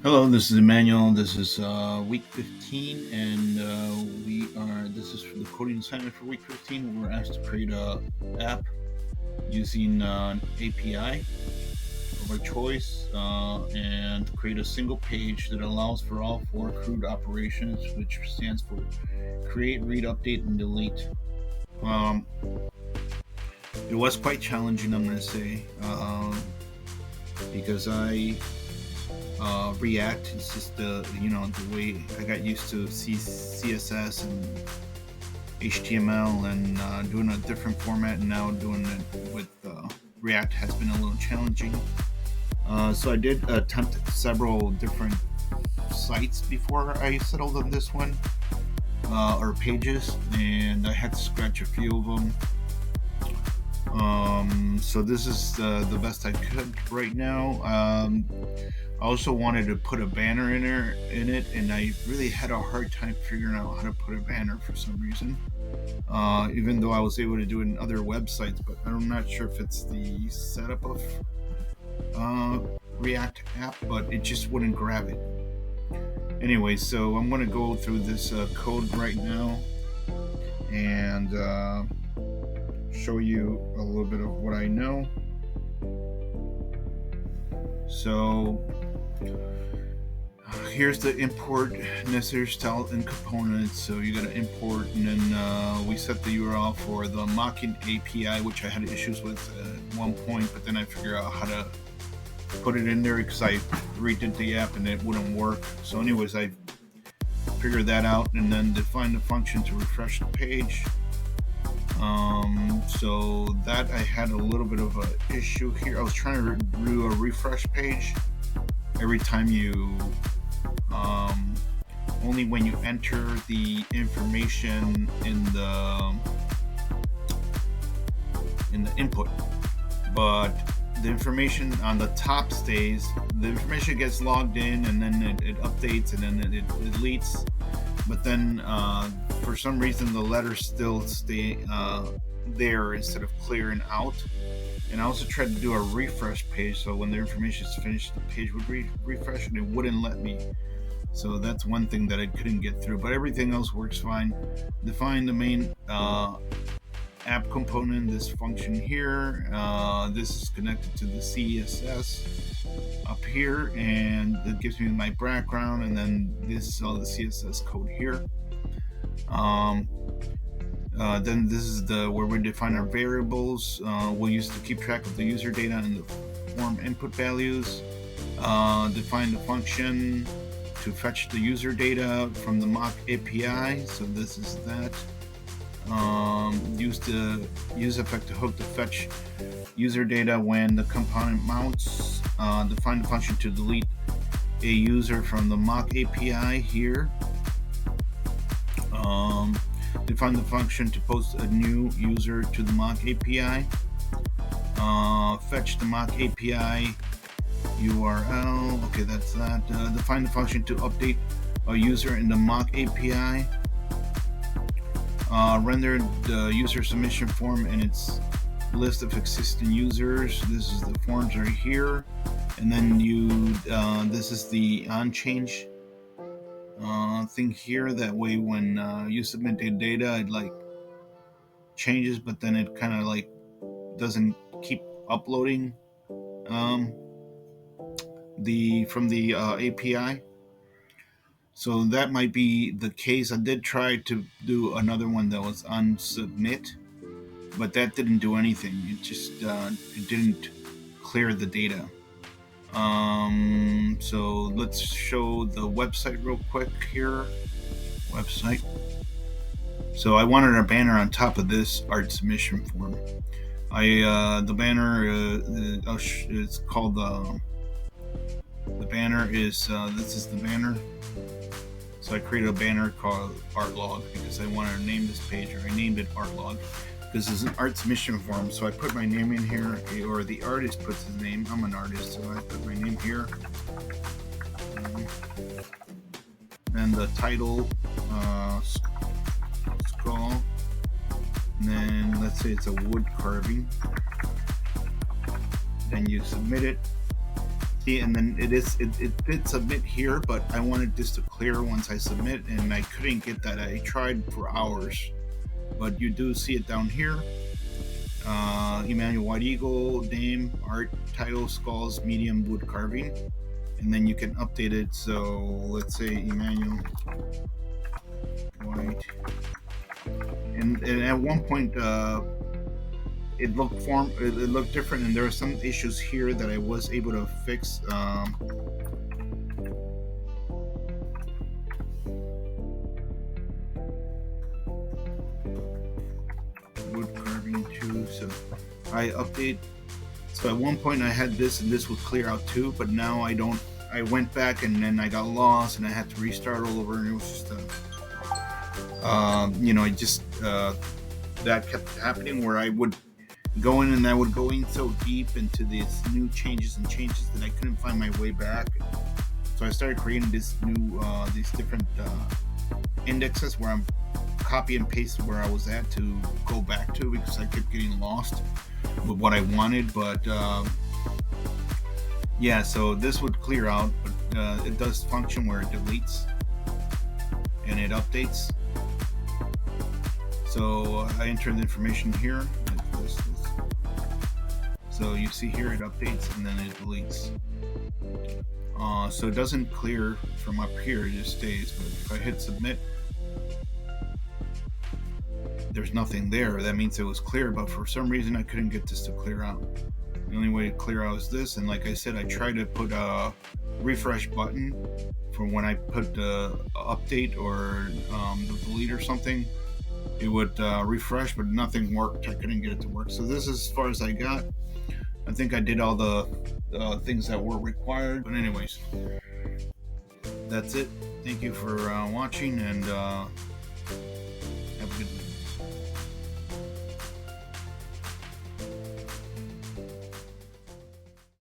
Hello, this is Emmanuel. This is week 15, and this is the coding assignment for week 15. We're asked to create a app using an API of our choice and create a single page that allows for all four CRUDE operations, which stands for create, read, update, and delete. Um, it was quite challenging, I'm going to say, because React is just the way I got used to CSS and HTML and doing a different format, and now doing it with React has been a little challenging. So I did attempt several different sites before I settled on this one, or pages, and I had to scratch a few of them. So this is the best I could right now. I also wanted to put a banner in it, and I really had a hard time figuring out how to put a banner for some reason. Even though I was able to do it in other websites, but I'm not sure if it's the setup of uh, React app, but it just wouldn't grab it. Anyway, so I'm going to go through this code right now and show you a little bit of what I know. So here's the import necessary style and components. So you got to import, and then we set the URL for the mocking API, which I had issues with at one point, but then I figured out how to put it in there because I redid the app and it wouldn't work. So anyways, I figured that out, and then define the function to refresh the page. So that I had a little bit of an issue here. I was trying to do a refresh page every time you only when you enter the information in the input, but the information on the top stays. The information gets logged in, and then it updates, and then it deletes. But then for some reason the letters still stay there instead of clearing out. And I also tried to do a refresh page, so when the information is finished, the page would refresh, and it wouldn't let me. So that's one thing that I couldn't get through, but everything else works fine. Define the main app component, this function here. This is connected to the CSS up here, and it gives me my background, and then this is all the CSS code here. Then this is where we define our variables. We'll use to keep track of the user data and the form input values. Define the function to fetch the user data from the mock API. So this is that. Use the use effect to hook to fetch user data when the component mounts. Define the function to delete a user from the mock API here. Define the function to post a new user to the mock API. Fetch the mock API URL. Okay, that's that. Define the function to update a user in the mock API. Render the user submission form and its list of existing users. This is the forms right here, and then this is the on change thing here. That way, when you submit the data, it like changes, but then it kind of like doesn't keep uploading from the API. So that might be the case. I did try to do another one that was on submit, but that didn't do anything. It just it didn't clear the data. So let's show the website real quick here. Website. So I wanted a banner on top of this art submission form. The banner it's called the banner is this is the banner. So I created a banner called art log because I wanted to name this page, or I named it art log. This is an art submission form, so I put my name in here, or the artist puts his name. I'm an artist, so I put my name here. And the title, skull. And then let's say it's a wood carving. Then you submit it. See, and then it did submit here, but I wanted this to clear once I submit, and I couldn't get that. I tried for hours, but you do see it down here. Emmanuel White Eagle, name, art, title, skulls, medium wood carving, and then you can update it. So let's say Emmanuel White, and at one point it looked different, and there are some issues here that I was able to fix. Wood carving too. So I update. So at one point I had this, and this would clear out too, but now I don't. I went back, and then I got lost, and I had to restart all over, and it was just it just that kept happening where I would go in, and I would go in so deep into these new changes that I couldn't find my way back. So I started creating this new these different indexes where I'm copy and paste where I was at to go back to, because I kept getting lost with what I wanted. But yeah, so this would clear out, but it does function where it deletes and it updates. So I entered the information here. So you see here it updates and then it deletes. So it doesn't clear from up here, it just stays. But if I hit submit, there's nothing there. That means it was clear, but for some reason I couldn't get this to clear out. The only way to clear out is this, and like I said, I tried to put a refresh button for when I put the update or the delete or something. It would refresh, but nothing worked. I couldn't get it to work. So this is as far as I got. I think I did all the things that were required. But anyways, that's it. Thank you for watching, and